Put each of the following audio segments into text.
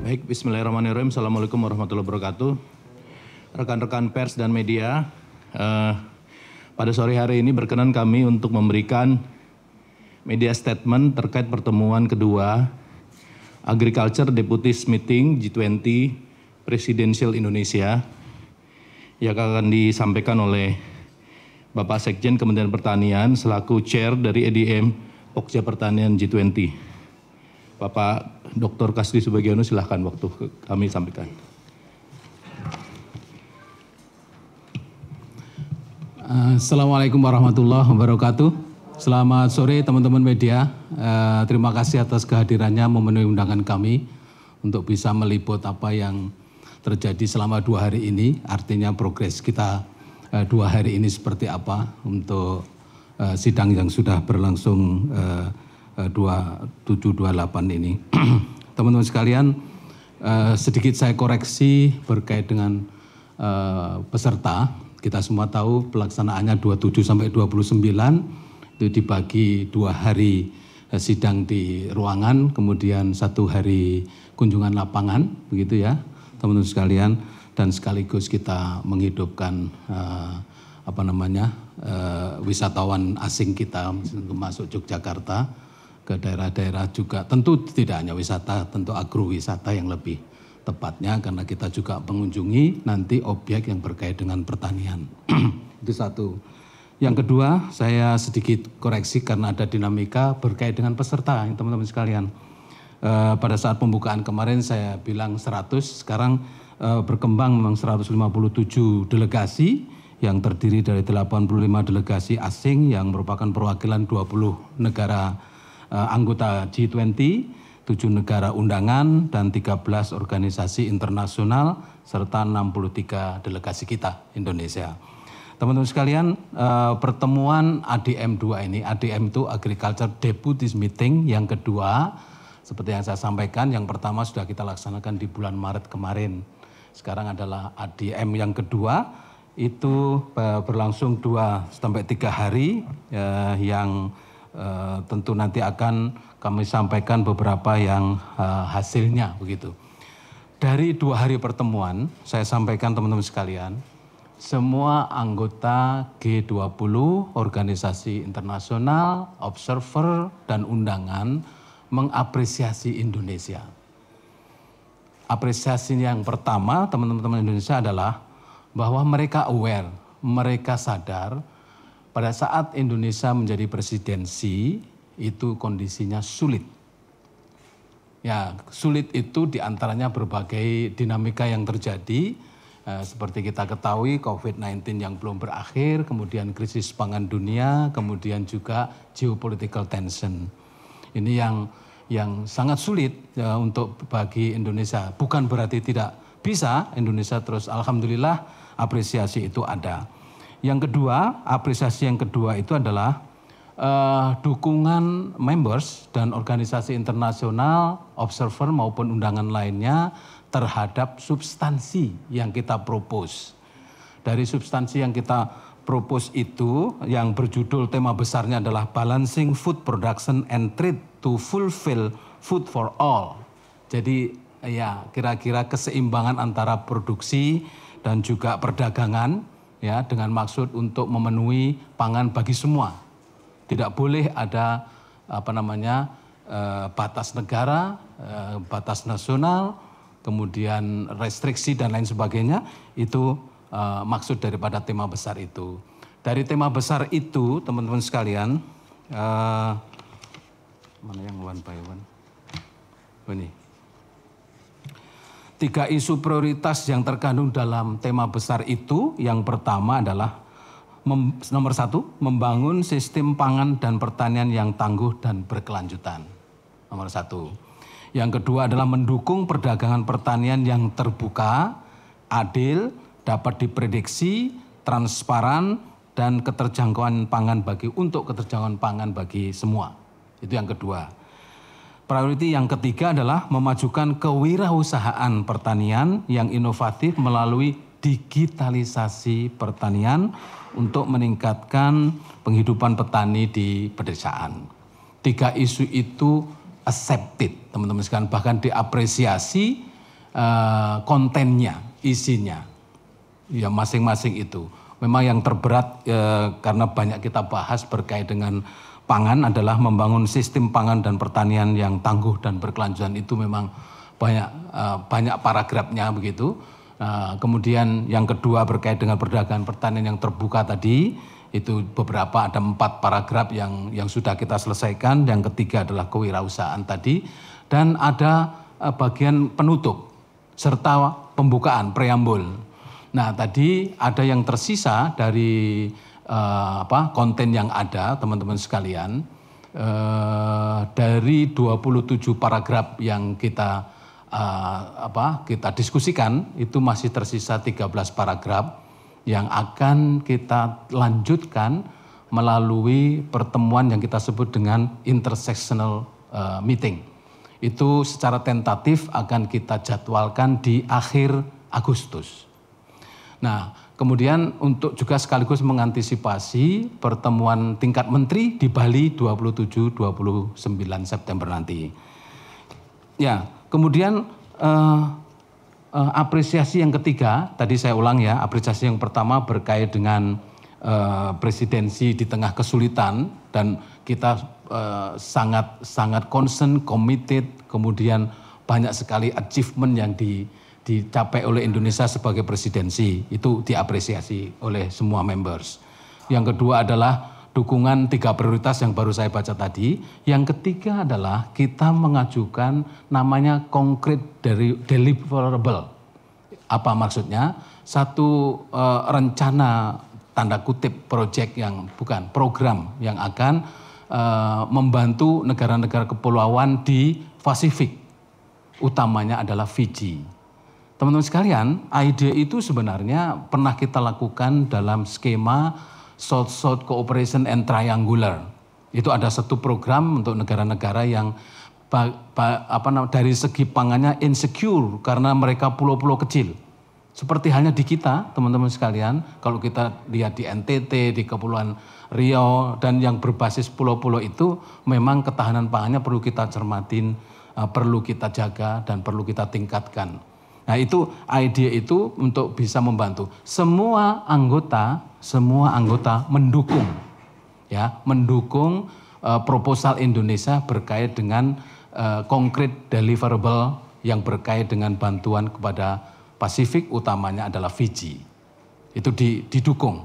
Baik, bismillahirrahmanirrahim. Assalamualaikum warahmatullahi wabarakatuh. Rekan-rekan pers dan media, pada sore hari ini berkenan kami untuk memberikan media statement terkait pertemuan kedua Agriculture Deputies Meeting G20 Presidential Indonesia yang akan disampaikan oleh Bapak Sekjen Kementerian Pertanian selaku Chair dari EDM Pokja Pertanian G20. Bapak Dr. Kasdi Subagiono, silahkan waktu kami sampaikan. Assalamualaikum warahmatullahi wabarakatuh. Selamat sore teman-teman media. Terima kasih atas kehadirannya memenuhi undangan kami untuk bisa meliput apa yang terjadi selama 2 hari ini. Artinya progres kita 2 hari ini seperti apa untuk sidang yang sudah berlangsung 2728 ini. Teman-teman sekalian, sedikit saya koreksi berkait dengan peserta. Kita semua tahu pelaksanaannya 27 sampai 29 itu dibagi 2 hari sidang di ruangan, kemudian 1 hari kunjungan lapangan, begitu ya, teman-teman sekalian, dan sekaligus kita menghidupkan wisatawan asing kita untuk masuk Yogyakarta ke daerah-daerah juga, tentu tidak hanya wisata, tentu agrowisata yang lebih tepatnya karena kita juga mengunjungi nanti objek yang berkait dengan pertanian. Itu satu. Yang kedua, saya sedikit koreksi karena ada dinamika berkait dengan peserta, teman-teman sekalian. Pada saat pembukaan kemarin saya bilang 100, sekarang berkembang memang 157 delegasi yang terdiri dari 85 delegasi asing yang merupakan perwakilan 20 negara anggota G20, 7 negara undangan, dan 13 organisasi internasional, serta 63 delegasi kita, Indonesia. Teman-teman sekalian, pertemuan ADM 2 ini, ADM itu Agriculture Deputies Meeting yang kedua, seperti yang saya sampaikan, yang pertama sudah kita laksanakan di bulan Maret kemarin. Sekarang adalah ADM yang kedua, itu berlangsung 2 sampai 3 hari, yang tentu nanti akan kami sampaikan beberapa yang hasilnya begitu. Dari 2 hari pertemuan, saya sampaikan teman-teman sekalian, semua anggota G20, organisasi internasional, observer, dan undangan mengapresiasi Indonesia. Apresiasi yang pertama teman-teman Indonesia adalah bahwa mereka aware, mereka sadar pada saat Indonesia menjadi presidensi, itu kondisinya sulit. Ya, sulit itu diantaranya berbagai dinamika yang terjadi, seperti kita ketahui COVID-19 yang belum berakhir, kemudian krisis pangan dunia, kemudian juga geopolitical tension. Ini yang sangat sulit untuk bagi Indonesia. Bukan berarti tidak bisa Indonesia terus, alhamdulillah apresiasi itu ada. Yang kedua, apresiasi yang kedua itu adalah dukungan members dan organisasi internasional, observer maupun undangan lainnya terhadap substansi yang kita propose. Dari substansi yang kita propose itu, yang berjudul tema besarnya adalah Balancing Food Production and Trade to Fulfill Food for All. Jadi ya kira-kira keseimbangan antara produksi dan juga perdagangan, ya, dengan maksud untuk memenuhi pangan bagi semua. Tidak boleh ada batas negara, batas nasional, kemudian restriksi dan lain sebagainya. Itu maksud daripada tema besar itu. Dari tema besar itu, teman-teman sekalian, mana yang one by one? Ini 3 isu prioritas yang terkandung dalam tema besar itu. Yang pertama adalah nomor 1, membangun sistem pangan dan pertanian yang tangguh dan berkelanjutan. Nomor 1. Yang kedua adalah mendukung perdagangan pertanian yang terbuka, adil, dapat diprediksi, transparan, dan keterjangkauan pangan untuk keterjangkauan pangan bagi semua. Itu yang kedua. Priority yang ketiga adalah memajukan kewirausahaan pertanian yang inovatif melalui digitalisasi pertanian untuk meningkatkan penghidupan petani di pedesaan. 3 isu itu accepted, teman-teman sekalian, bahkan diapresiasi kontennya, isinya, ya masing-masing itu. Memang yang terberat karena banyak kita bahas berkait dengan pangan adalah membangun sistem pangan dan pertanian yang tangguh dan berkelanjutan. Itu memang banyak paragrafnya begitu. Kemudian yang kedua berkait dengan perdagangan pertanian yang terbuka tadi, itu beberapa ada 4 paragraf yang sudah kita selesaikan. Yang ketiga adalah kewirausahaan tadi, dan ada bagian penutup serta pembukaan preambul. Nah, tadi ada yang tersisa dari konten yang ada, teman-teman sekalian, dari 27 paragraf yang kita diskusikan, itu masih tersisa 13 paragraf yang akan kita lanjutkan melalui pertemuan yang kita sebut dengan intersectional meeting. Itu secara tentatif akan kita jadwalkan di akhir Agustus. Nah, kemudian untuk juga sekaligus mengantisipasi pertemuan tingkat menteri di Bali 27-29 September nanti. Ya, kemudian apresiasi yang ketiga, tadi saya ulang ya, apresiasi yang pertama berkait dengan presidensi di tengah kesulitan, dan kita sangat concern, committed, kemudian banyak sekali achievement yang dicapai oleh Indonesia sebagai presidensi, itu diapresiasi oleh semua members. Yang kedua adalah dukungan 3 prioritas yang baru saya baca tadi. Yang ketiga adalah kita mengajukan namanya concrete deliverable. Apa maksudnya? Satu rencana tanda kutip proyek yang bukan program yang akan membantu negara-negara kepulauan di Pasifik, utamanya adalah Fiji. Teman-teman sekalian, ide itu sebenarnya pernah kita lakukan dalam skema South-South Cooperation and Triangular. Itu ada satu program untuk negara-negara yang dari segi pangannya insecure karena mereka pulau-pulau kecil. Seperti halnya di kita, teman-teman sekalian, kalau kita lihat di NTT, di Kepulauan Riau, dan yang berbasis pulau-pulau itu, memang ketahanan pangannya perlu kita cermatin, perlu kita jaga, dan perlu kita tingkatkan. Nah, itu ide itu untuk bisa membantu. Semua anggota mendukung, ya, mendukung proposal Indonesia berkait dengan concrete deliverable yang berkait dengan bantuan kepada Pasifik, utamanya adalah Fiji. Itu didukung.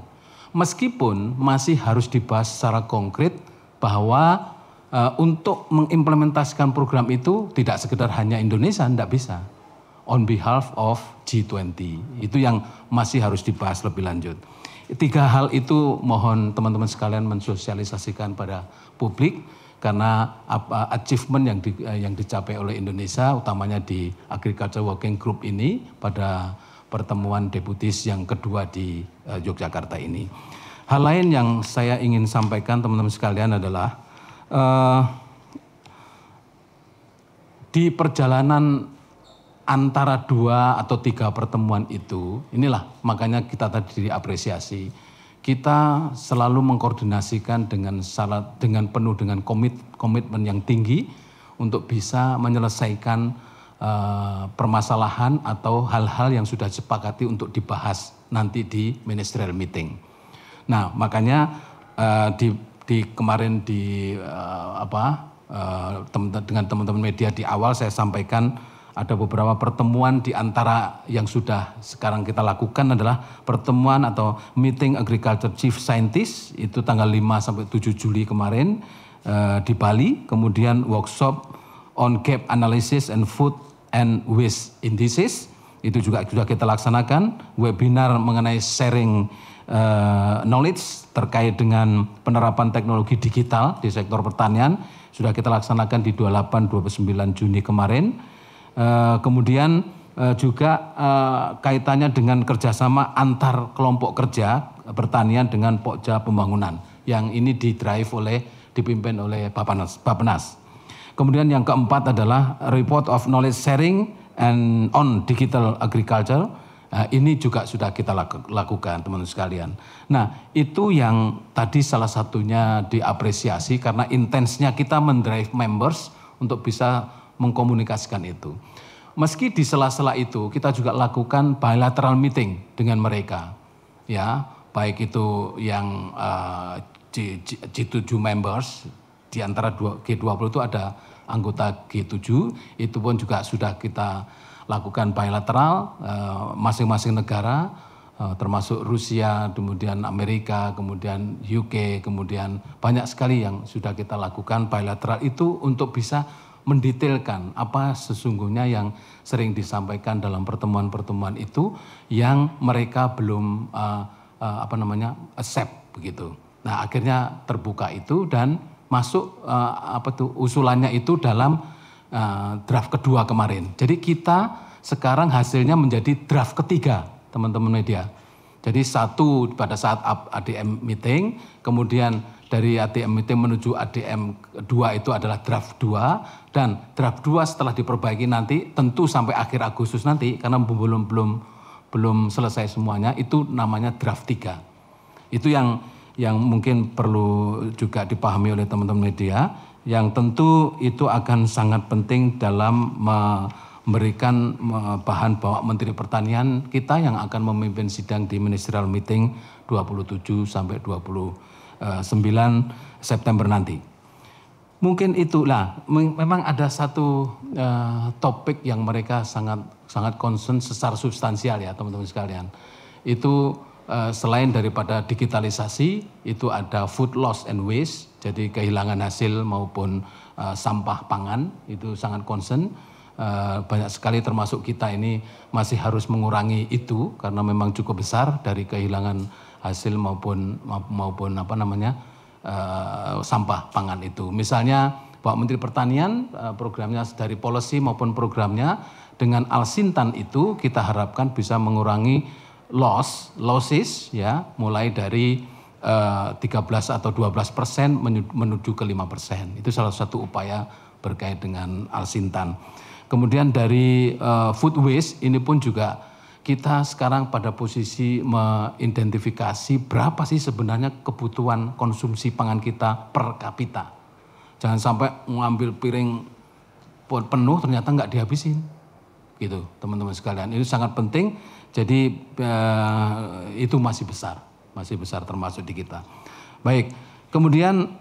Meskipun masih harus dibahas secara konkret bahwa untuk mengimplementasikan program itu tidak sekedar hanya Indonesia, tidak bisa. On behalf of G20. Itu yang masih harus dibahas lebih lanjut. 3 hal itu mohon teman-teman sekalian mensosialisasikan pada publik, karena achievement yang dicapai oleh Indonesia, utamanya di Agriculture Working Group ini pada pertemuan deputis yang kedua di Yogyakarta ini. Hal lain yang saya ingin sampaikan teman-teman sekalian adalah di perjalanan antara 2 atau 3 pertemuan itu, inilah makanya kita tadi diapresiasi. Kita selalu mengkoordinasikan dengan penuh dengan komitmen yang tinggi untuk bisa menyelesaikan permasalahan atau hal-hal yang sudah disepakati untuk dibahas nanti di ministerial meeting. Nah, makanya kemarin dengan teman-teman media di awal saya sampaikan ada beberapa pertemuan di antara yang sudah sekarang kita lakukan adalah pertemuan atau meeting agriculture chief scientist, itu tanggal 5 sampai 7 Juli kemarin di Bali. Kemudian workshop on gap analysis and food and waste indices, itu juga sudah kita laksanakan. Webinar mengenai sharing knowledge terkait dengan penerapan teknologi digital di sektor pertanian sudah kita laksanakan di 28-29 Juni kemarin. Kemudian juga kaitannya dengan kerjasama antar kelompok kerja pertanian dengan Pokja Pembangunan yang ini dipimpin oleh Bappenas. Kemudian yang keempat adalah report of knowledge sharing and on digital agriculture. Ini juga sudah kita lakukan teman-teman sekalian. Nah, itu yang tadi salah satunya diapresiasi karena intensnya kita mendrive members untuk bisa mengkomunikasikan itu. meski di sela-sela itu kita juga lakukan bilateral meeting dengan mereka, ya, baik itu yang G7 members, di antara G20 itu ada anggota G7, itu pun juga sudah kita lakukan bilateral, masing-masing negara, termasuk Rusia, kemudian Amerika, kemudian UK, kemudian banyak sekali yang sudah kita lakukan bilateral itu untuk bisa mendetailkan apa sesungguhnya yang sering disampaikan dalam pertemuan-pertemuan itu yang mereka belum accept begitu. Nah, akhirnya terbuka itu dan masuk usulannya itu dalam draft kedua kemarin. Jadi kita sekarang hasilnya menjadi draft ketiga, teman-teman media. Jadi satu pada saat ADM meeting, kemudian dari ADM meeting menuju ADM 2 itu adalah draft 2, dan draft 2 setelah diperbaiki nanti tentu sampai akhir Agustus nanti karena belum selesai semuanya, itu namanya draft 3. Itu yang mungkin perlu juga dipahami oleh teman-teman media, yang tentu itu akan sangat penting dalam memberikan bahan bawa Menteri Pertanian kita yang akan memimpin sidang di Ministerial Meeting 27 sampai 29 September nanti. Mungkin itulah, memang ada satu topik yang mereka sangat concern secara substansial ya teman-teman sekalian. Itu selain daripada digitalisasi, itu ada food loss and waste, jadi kehilangan hasil maupun sampah pangan, itu sangat concern. Banyak sekali termasuk kita ini masih harus mengurangi itu karena memang cukup besar dari kehilangan hasil maupun sampah pangan itu. Misalnya Pak Menteri Pertanian programnya dari policy maupun programnya dengan Alsintan itu kita harapkan bisa mengurangi losses ya, mulai dari 13 atau 12% menuju ke 5%. Itu salah satu upaya berkait dengan Alsintan. Kemudian dari food waste ini pun juga kita sekarang pada posisi mengidentifikasi berapa sih sebenarnya kebutuhan konsumsi pangan kita per kapita. Jangan sampai mengambil piring penuh ternyata nggak dihabisin. Gitu teman-teman sekalian, itu sangat penting. Jadi itu masih besar termasuk di kita. Baik, kemudian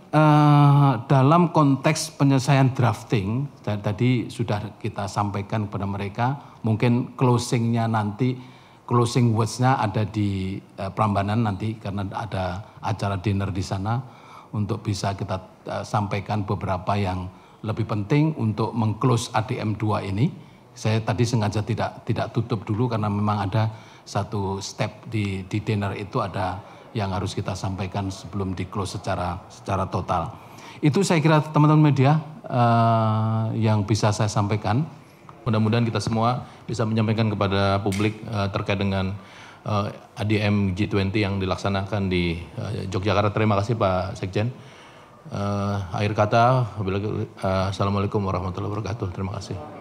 dalam konteks penyelesaian drafting, tadi sudah kita sampaikan kepada mereka, mungkin closing-nya nanti, closing words-nya ada di Prambanan nanti karena ada acara dinner di sana untuk bisa kita sampaikan beberapa yang lebih penting untuk meng-close ADM 2 ini. Saya tadi sengaja tidak tutup dulu karena memang ada satu step di dinner itu ada yang harus kita sampaikan sebelum di close secara total. Itu saya kira teman-teman media yang bisa saya sampaikan. Mudah-mudahan kita semua bisa menyampaikan kepada publik terkait dengan ADM G20 yang dilaksanakan di Yogyakarta. Terima kasih Pak Sekjen. Akhir kata, Assalamualaikum warahmatullahi wabarakatuh. Terima kasih.